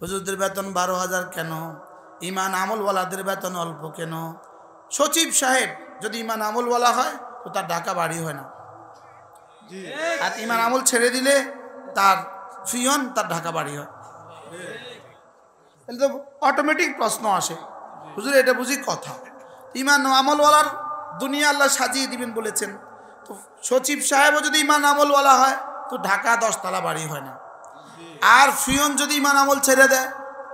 হুজুরদের বেতন 12,000 কেন? ইমান আমলওয়ালাদের বেতন অল্প কেন? সচিব সাহেব যদি ইমান আমলওয়ালা হয় তো তার ঢাকা বাড়ি হয় না, আর ইমান আমল ছেড়ে দিলে তার ফিয়ন তার ঢাকা বাড়ি হয়। তাহলে তো অটোমেটিক প্রশ্ন আসে, হুজুর এটা বুঝি কথা, ইমান আমলওয়ালার দুনিয়া আল্লাহ সাজিয়ে দিবেন বলেছেন, তো সচিব সাহেবও যদি ইমান আমলওয়ালা হয় তো ঢাকা 10 তলা বাড়ি হয় না, আর ফিয়ন যদি ইমান আমল ছেড়ে দেয়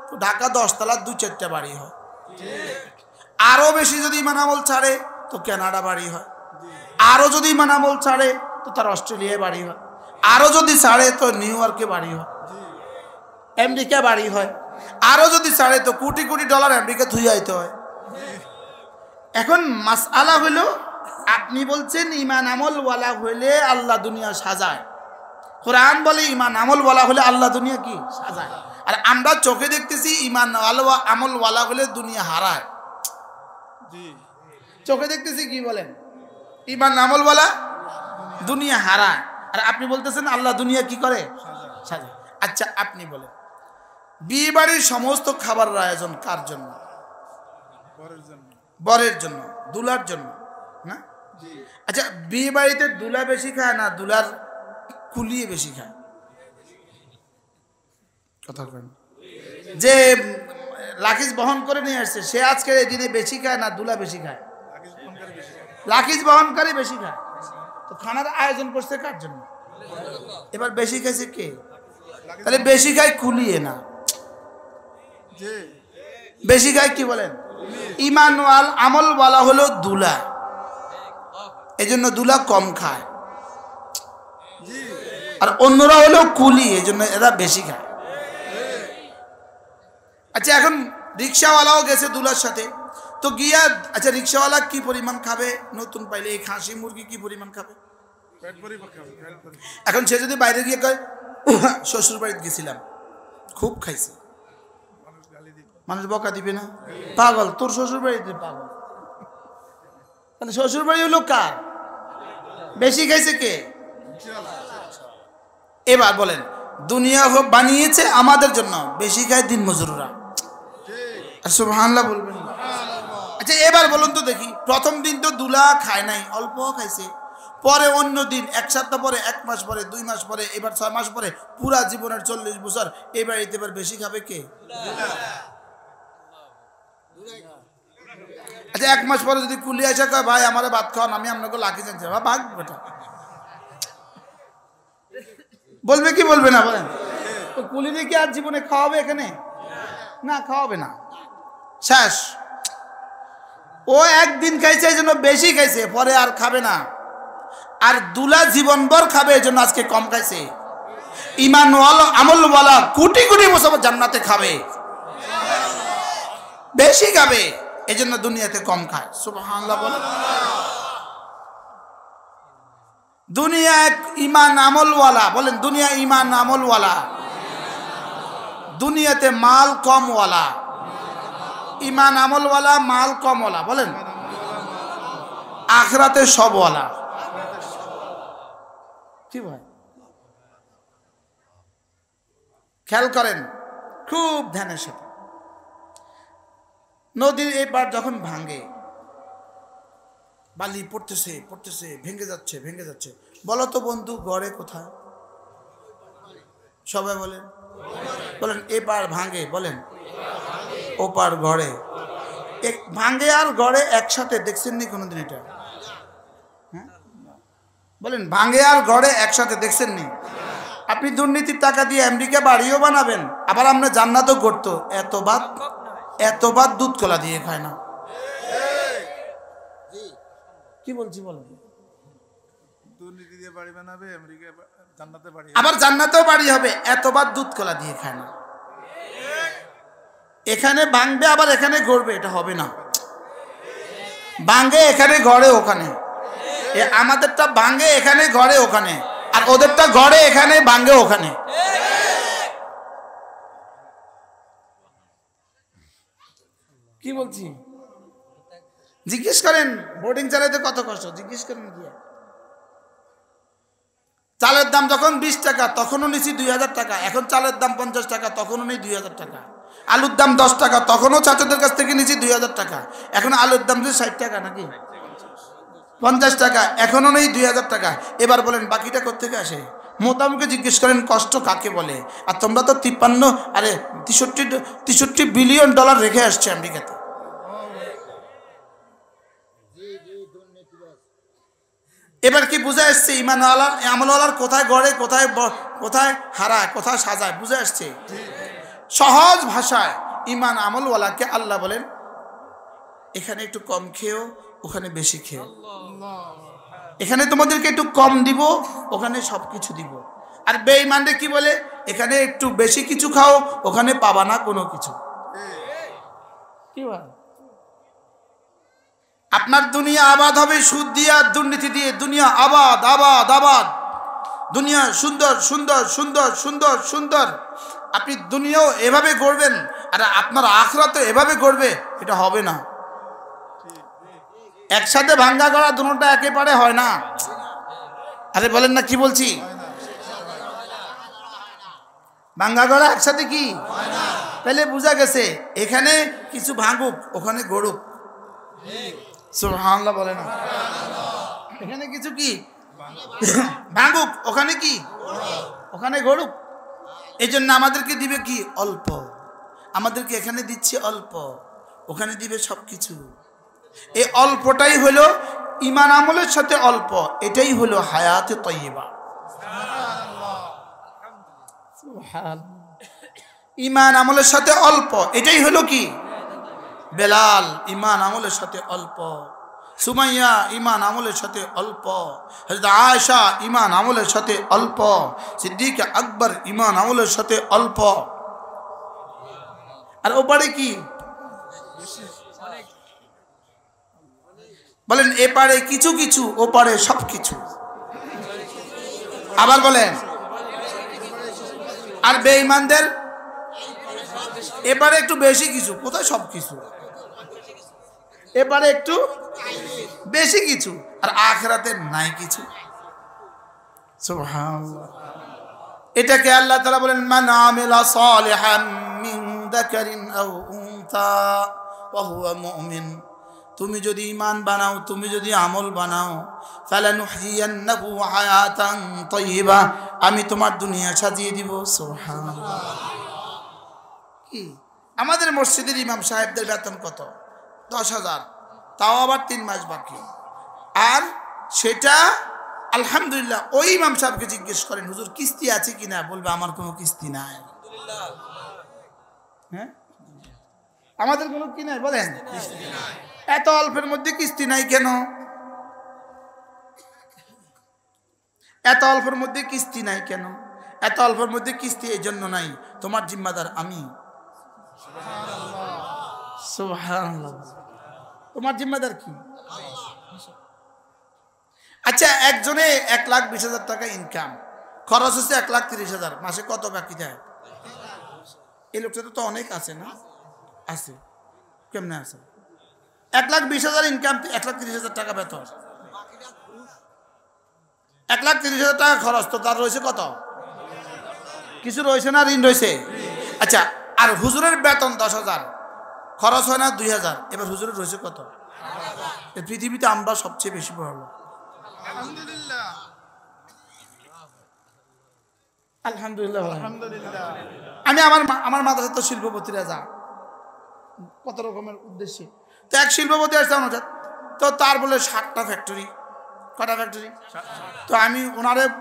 তো ঢাকা 10 তলা 2-4টা বাড়ি হয়। আরো বেশি যদি ইমান আমল ছাড়ে তো কানাডা বাড়ি হয়, আরো যদি ইমান আমল ছাড়ে তো তার অস্ট্রেলিয়ায় বাড়ি হয়, আরো যদি ছাড়ে তো নিউ ইয়র্কে বাড়ি হয়, আমেরিকা বাড়ি হয়, আরো যদি ছাড়ে তো কোটি কোটি ডলার আমেরিকা থুই আইতে হয়। এখন মাসআলা হলো, আপনি বলছেন ইমান আমল ওয়ালা হইলে আল্লাহ দুনিয়া সাজায়, কোরআন বলে ইমান আমল ওয়ালা হলে আল্লাহ দুনিয়া কি সাজায়, আর আমরা চোখে দেখতেছি ইমান আমল ওয়ালা হলে দুনিয়া হারায়। চোখে দেখতেছি কি বলেন, ইমান আমল ওয়ালা দুনিয়া হারায়, আর আপনি বলতেছেন আল্লাহ দুনিয়া কি করে সাজায়। আচ্ছা আপনি বলেন, বিয়ে বাড়ির সমস্ত খাবারের আয়োজন কার জন্য? বরের জন্য, দুলার জন্য না? আচ্ছা বিয়ে বাড়িতে দুলা বেশি খায় না দুলার কুলিয়ে বেশি খায়? কথা বলেন, যে লাকিজ বহন করে নিয়ে আসছে সে আজকের এই দিনে বেশি খায় না দুলা বেশি খায়? লাকিজ বহনকারী বেশি খায়। তো খানার আয়োজন করছে কার জন্য? এবার বেশি খাইছে কে? তাহলে বেশি খায় কুলিয়ে না, বেশি খায় কি বলেন? ইমান ওয়াল আমল ওয়ালা হলো দুলা, এই জন্য দুলা কম খায়, আর অন্যরা হলো কুলি, এই জন্য এরা বেশি খায়। আচ্ছা এখন রিক্সাওয়ালাও গেছে দুলার সাথে, তো গিয়া আচ্ছা রিক্সাওয়ালা কি পরিমাণ খাবে? নতুন পাইলে এই খাসি মুরগি কি পরিমাণ খাবে? এখন সে যদি বাইরে গিয়ে কয় শ্বশুর বাড়িতে গেছিলাম খুব খাইছে, মানুষ বকা দিবে না? পাগল, তোর শ্বশুর বাড়িতে পাগল। তাহলে শ্বশুর বাড়ি হলো কার? বেশি খাইছে কে? এবার বলেন, দুনিয়া বানিয়েছে আমাদের জন্য, বেশি খায় দিন মজুররা। সুবহানাল্লাহ বলবেন। আচ্ছা এবার বলুন তো দেখি, প্রথম দিন তো দুলা খায় নাই, অল্প খাইছে, পরে অন্য দিন, এক সপ্তাহ পরে, 1 মাস পরে, 2 মাস পরে, এবার 6 মাস পরে, পুরা জীবনের 40 বছর এবার এবার বেশি খাবে কে? আচ্ছা 1 মাস পরে যদি কুলি আসে কয় ভাই আমার ভাত খাওয়ান, আমি আপনাকে লাকি জানছি, ভাগ বেটা, বলবে কি বলবে না বলেন? তো কুলিরে কি আর জীবনে খাওয়াবে এখানে? না, খাওয়াবে না, শেষ। ও একদিন খাইছে এই জন্য বেশি খাইছে, পরে আর খাবে না। আর দুলা জীবনভর খাবে এই জন্য আজকে কম খাইছে। ইমান ওয়ালা আমল ওয়ালা কোটি কোটি বছর জান্নাতে খাবে, বেশি খাবে, এই জন্য দুনিয়াতে কম খায়। সুবহানাল্লাহ বলেন। দুনিয়া ইমান আমলওয়ালা, বলেন দুনিয়া ইমান আমলওয়ালা, দুনিয়াতে মাল কমওয়ালা, ইমান আমলওয়ালা মাল কমওয়ালা, বলেন আখিরাতে সবওয়ালা। কি ভাই খেয়াল করেন খুব ধ্যানের সাথে, নদীর এই পার যখন ভাঙে, বালি পড়তেছে পড়তেছে, ভেঙে যাচ্ছে ভেঙে যাচ্ছে, বলো তো বন্ধু গড়ে কোথায়? সবাই বলেন, বলেন এপার ভাঙে, বলেন ওপার গড়ে। ভাঙে আর গড়ে একসাথে দেখছেন নি কোনোদিন এটা? হ্যাঁ বলেন, ভাঙে আর গড়ে একসাথে দেখছেন নি? আপনি দুর্নীতির টাকা দিয়ে আমেরিকা বাড়িও বানাবেন, আবার আমরা জান্নাতও করতো, এতবার দুধ কলা দিয়ে খায় না। কি বলছি বলেন? দুর্নীতি দিয়ে বাড়ি বানাবে আমেরিকা, জান্নাতে বাড়ি, আবার জান্নাতেও বাড়ি হবে, এতবার দুধ কলা দিয়ে খায় না। এখানে ভাঙবে আবার এখানে গড়বে, এটা হবে না। ভাঙে এখানে গড়ে ওখানে, আমাদেরটা ভাঙে এখানে গড়ে ওখানে, আর ওদেরটা গড়ে এখানে ভাঙে ওখানে। কি বলছি জিজ্ঞেস করেন, বোর্ডিং চালাইতে কত কষ্ট, জিজ্ঞেস করেন। কি চালের দাম যখন 20 টাকা তখনও নিছি 2000 টাকা, এখন চালের দাম 50 টাকা তখনও নেই 2000 টাকা, আলুর দাম 10 টাকা তখনও চাচাদের কাছ থেকে নিছি 2000 টাকা, এখন আলুর দাম 60 টাকা নাকি 50 টাকা, এখনও নেই 2000 টাকা। এবার বলেন বাকিটা কোত্থেকে আসে? মোতামুকে জিজ্ঞেস করেন কষ্ট কাকে বলে। আর তোমরা তো 63 বিলিয়ন ডলার রেখে আসছে আমেরিকাতে। এবার কি বুঝে আসছে ইমানওয়ালা আমলওয়ালার কোথায় গড়ে, কোথায় হারায়, কোথায় সাজায়, বুঝে আসছে? সহজ ভাষায় ইমান আমলওয়ালাকে আল্লাহ বলেন এখানে একটু কম খেও, ওখানে বেশি খেও, এখানে তোমাদেরকে একটু কম দিব, ওখানে সবকিছু দিব। আর বেঈমানরা কি বলে? এখানে একটু বেশি কিছু খাও, ওখানে পাবা না কোনো কিছু। কি বল? আপনার দুনিয়া আবাদ হবে সুদ দিয়ে আর দুর্নীতি দিয়ে। দুনিয়া আবাদ আবাদ আবাদ, দুনিয়া সুন্দর সুন্দর সুন্দর সুন্দর সুন্দর। আপনি দুনিয়াও এভাবে গড়বেন আর আপনার আখিরাতও এভাবে গড়বে, এটা হবে না। একসাথে ভাঙ্গা গড়া দুটোটা একেবারে হয় না। আরে বলেন না কি বলছি? ভাঙ্গা গড়া একসাথে কি হয় না। তাহলে বোঝা গেছে এখানে কিছু ভাঙুক, ওখানে গড়ুক। সুবহানাল্লাহ বলে না? এখানে কিছু কি ভাঙুক, ওখানে কি ওখানে গড়ুক। এই জন্য আমাদেরকে দিবে কি অল্প, আমাদেরকে এখানে দিচ্ছে অল্প, ওখানে দিবে সবকিছু। এই অল্পটাই হলো ঈমান আমলের সাথে অল্প, এটাই হলো হায়াতে তয়্যিবা। ঈমান আমলের সাথে অল্প, এটাই হলো কি? বেলাল ঈমান আমলের সাথে অল্প, সুমাইয়া ঈমান আমলের সাথে অল্প, হযরত আয়েশা ঈমান আমলের সাথে অল্প, সিদ্দিক আকবর ঈমান আমলের সাথে অল্প। আর ওপারে কি বলেন? এপারে কিছু কিছু, ওপারে সবকিছু। আবার বলেন। আর বেঈমানদের এপারে একটু বেশি কিছু, কোথায় সবকিছু? এপারে একটু বেশি কিছু, আর আখিরাতে নাই কিছু। সুবহানাল্লাহ। এটাকে আল্লাহ তাআলা বলেন মান আমিলা সালিহান মিন যাকারিন আও উনসা ওয়া হুয়া মুমিন। তুমি যদি ঈমান বানাও, তুমি যদি আমল বানাও, ফালানুহইয়ান্নাহু হায়াতান তাইয়্যিবা, আমি তোমার দুনিয়া সাজিয়ে দিব। সুবহানাল্লাহ। কি আমাদের মসজিদের ইমাম সাহেবদের বেতন কত? 10,000, তাও আবার 3 মাস বাকি। আর সেটা আলহামদুলিল্লাহ ওই ইমাম সাহেবকে জিজ্ঞেস করেন হুজুর কিস্তি আছে কিনা, বলবে আমার কোনো কিস্তি নাই। হ্যাঁ, আমাদের কোনো কি নাই বলেন? এত অল্পের মধ্যে কিস্তি নাই কেন? এত অল্পের মধ্যে কিস্তি নাই কেন? এত অল্পের মধ্যে কিস্তি এই জন্য নাই, তোমার জিম্মাদার আমি। সুবহানাল্লাহ। তোমার জিম্মাদার কি? আচ্ছা, একজনে 1,20,000 টাকা ইনকাম, খরচ হচ্ছে 1,30,000, মাসে কত বাকি যায়? এই লোকটা তো অনেক আছে না? আছে। কেমনে আছে? 1,20,000 ইনকাম, 1,30,000 টাকা বেতন, 1,30,000 টাকা খরচ, তো তার রয়েছে কত? কিছু রয়েছে না? ঋণ রয়েছে। আচ্ছা, আর হুজুরের বেতন 10,000, খরচ হয় না 2,000, এবার হুজুরের রয়েছে কত? পৃথিবীতে আমরা সবচেয়ে বেশি বড় লোক। আলহামদুলিল্লাহ, আলহামদুলিল্লাহ, আলহামদুলিল্লাহ। আমি আমার মাদ্রাসা তো শিল্পপতিরা যা কত রকমের উদ্দেশ্যে, তো এক শিল্পপতি আসছে আমাদের, তো তার বলে 7টা ফ্যাক্টরি। কটা ফ্যাক্টরি? তো আমি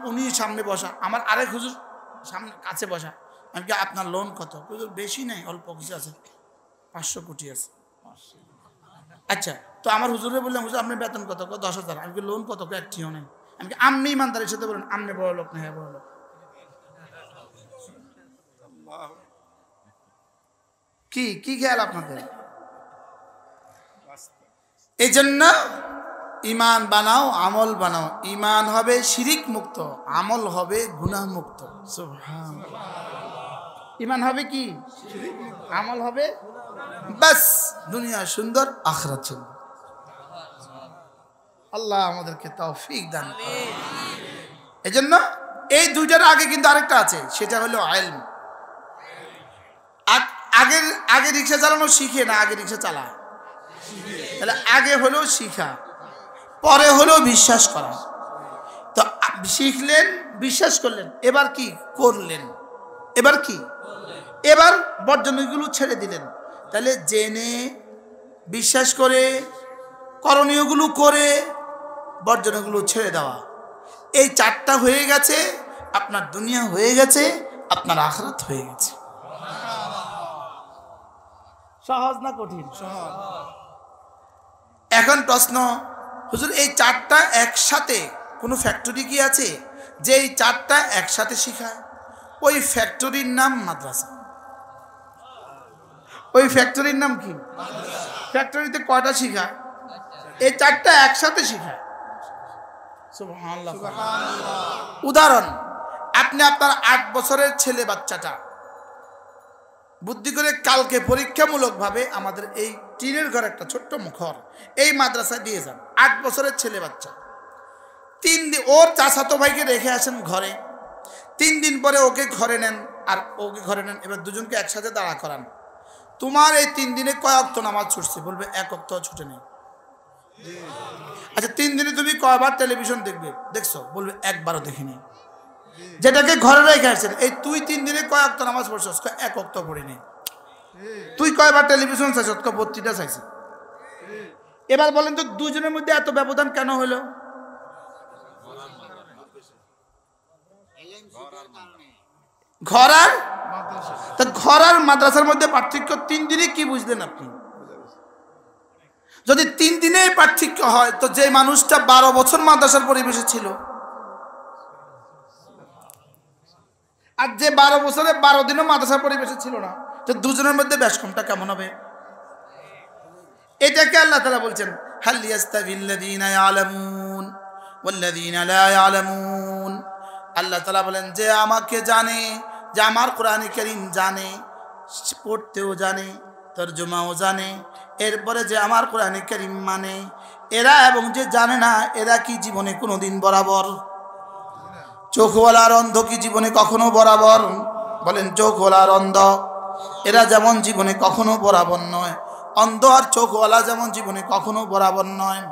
উনি সামনে বসা, আমার আরেক হুজুর সামনে কাছে বসা। আমি কি আপনার লোন কত? হুজুর বেশি নাই, অল্প কিছু আছে, 500 কোটি আছে। আচ্ছা, তো আমার হুজুরে বললাম হুজুর আপনার বেতন কত? 10,000। আমি কি লোন কত? একটিও নেই। আমি কি আপনি ইমানদারের সাথে বলেন আপনি বড় লোক না? হ্যাঁ বড় লোক। কি কি খেয়াল আপনাদের? এই জন্য ঈমান বানাও, আমল বানাও। ঈমান হবে শিরিক মুক্ত, আমল হবে গুনাহ মুক্ত। সুবহানাল্লাহ। ঈমান হবে কি? আমল হবে, বাস দুনিয়া সুন্দর, আখিরাত সুন্দর। আল্লাহ আমাদেরকে তৌফিক দান করুন। এজন্য এই দুইটার আগে কিন্তু আরেকটা আছে, সেটা হলো ইলম। আগে রিক্সা চালানো শিখে না, আগে রিক্সা চালা। তাহলে আগে হলো শিখা, পরে হলো বিশ্বাস করা। তো শিখলেন, বিশ্বাস করলেন, এবার কি করলেন? এবার কি? এবার বর্জনীয়গুলো ছেড়ে দিলেন। তাহলে জেনে, বিশ্বাস করে, করণীয়গুলো করে, বর্জনীয়গুলো ছেড়ে দেওয়া, এই চারটা হয়ে গেছে, আপনার দুনিয়া হয়ে গেছে, আপনার আখিরাত হয়ে গেছে। সহজ না কঠিন? সহজ। এখন প্রশ্ন, হুজুর এই চারটা একসাথে কোনো ফ্যাক্টরি কি আছে যে এই চারটা একসাথে শেখায়? ওই ফ্যাক্টরির নাম মাদ্রাসা। ওই ফ্যাক্টরির নাম কি? ফ্যাক্টরিতে কয়টা শেখায়? এই চারটা একসাথে শেখায়। সুবহানাল্লাহ। উদাহরণ, আপনি আপনার 8 বছরের ছেলে বাচ্চাটা বুদ্ধি করে কালকে পরীক্ষামূলকভাবে আমাদের এই টিনের ঘর, একটা ছোট্ট মুখর, এই মাদ্রাসায় দিয়ে যান। 8 বছরের ছেলে বাচ্চা 3 দিন ওর চাচাতো ভাইকে রেখে আসেন ঘরে, 3 দিন পরে ওকে ঘরে নেন আর ওকে ঘরে নেন, এবার দুজনকে একসাথে দাঁড়া করান। তোমার এই 3 দিনে কয় ওয়াক্ত নামাজ ছুটছে? বলবে 1 ওয়াক্ত ছুটে নেই। আচ্ছা 3 দিনে তুমি কয়বার টেলিভিশন দেখছো? বলবে একবারও দেখিনি। যেটাকে ঘরে রেখে আসছেন, এই তুই 3 দিনে কয় ওয়াক্ত নামাজ পড়ছস? 1 ওয়াক্ত পড়িনি। তুই কয়বার টেলিভিশন চাইছস? 32টা চাইছি। এবার বলেন তো দুজনের মধ্যে এত ব্যবধান কেন হলো? ঘর আর মাদ্রাসার মধ্যে পার্থক্য 3 দিনে কি বুঝলেন আপনি? যদি 3 দিনে পার্থক্য হয়, তো যে মানুষটা 12 বছর মাদ্রাসার পরিবেশে ছিল আর যে 12 বছরে 12 দিনও মাদ্রাসার পরিবেশে ছিল না, তো দুজনের মধ্যে বেশ কমটা কেমন হবে? এটাকে আল্লাহ তাআলা বলছেন, হাল ইয়াস্তাবিল্লাযীনা ইয়ালামুন ওয়াল্লাযীনা লা ইয়ালামুন। আল্লাহ তাআলা বলেন, যে আমাকে জানে, যে আমার কোরআনে কারীম জানে, পড়তেও জানে, তরজমাও জানে, এরপরে যে আমার কোরআনে কারীম মানে, এরা এবং যে জানে না, এরা কি জীবনে কোনোদিন বরাবর? চোখওয়ালার অন্ধ কি জীবনে কখনো বরাবর? বলেন, চোখওয়ালার অন্ধ এরা যেমন জীবনে কখনো বরাবর নয়, অন্ধ আর চোখওয়ালা যেমন জীবনে কখনো বরাবর নয়,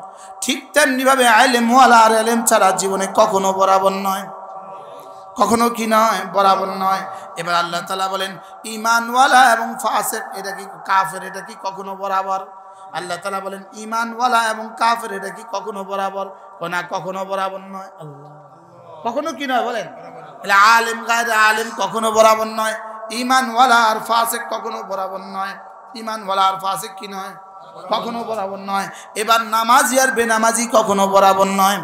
ঠিক তেমনিভাবে আলেমওয়ালা আর আলেম ছাড়া জীবনে কখনো বরাবর নয়। কখনো কি নয়? বরাবর নয়। এবার আল্লাহ তাআলা বলেন, ঈমানওয়ালা এবং ফাসিক, এটা কি কাফের, এটা কি কখনো বরাবর? আল্লাহ তাআলা বলেন, ঈমানওয়ালা এবং কাফের, এটা কি কখনো বরাবর? না, কখনো বরাবর নয়। আল্লাহ, কখনো কি নয়? বলেন, তাহলে আলেম গায়রে আলেম কখনো বরাবর নয়, ঈমানওয়ালা আর ফাসিক কখনো বরাবর নয়। ঈমানওয়ালা আর ফাসিক কি নয়? কখনো বরাবর নয়। এবার নামাজি আর বেনামাজি কখনো বরাবর নয়।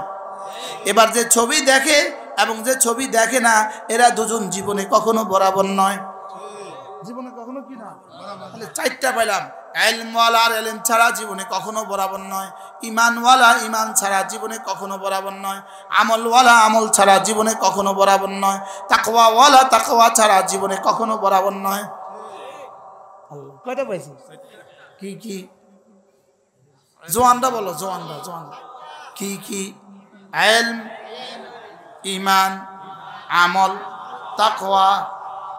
এবার যে ছবি দেখে এবং যে ছবি দেখে না, এরা দুজন জীবনে কখনো বরাবর নয়। জীবনে কখনো কি নয়? তাহলে 4টা পেলাম, ইলমওয়ালা আর ইলম ছাড়া জীবনে কখনো বরাবর নয়, ঈমানওয়ালা ঈমান ছাড়া জীবনে কখনো বরাবর নয়, আমলওয়ালা আমল ছাড়া জীবনে কখনো বরাবর নয়, তাকওয়াওয়ালা তাকওয়া ছাড়া জীবনে কখনো বরাবর নয়। আল্লাহ, কয়টা পাইছি? কি কি? জোয়ানরা বলো, জোয়ানরা কি কি? ইলম, ঈমান, আমল, তাকওয়া,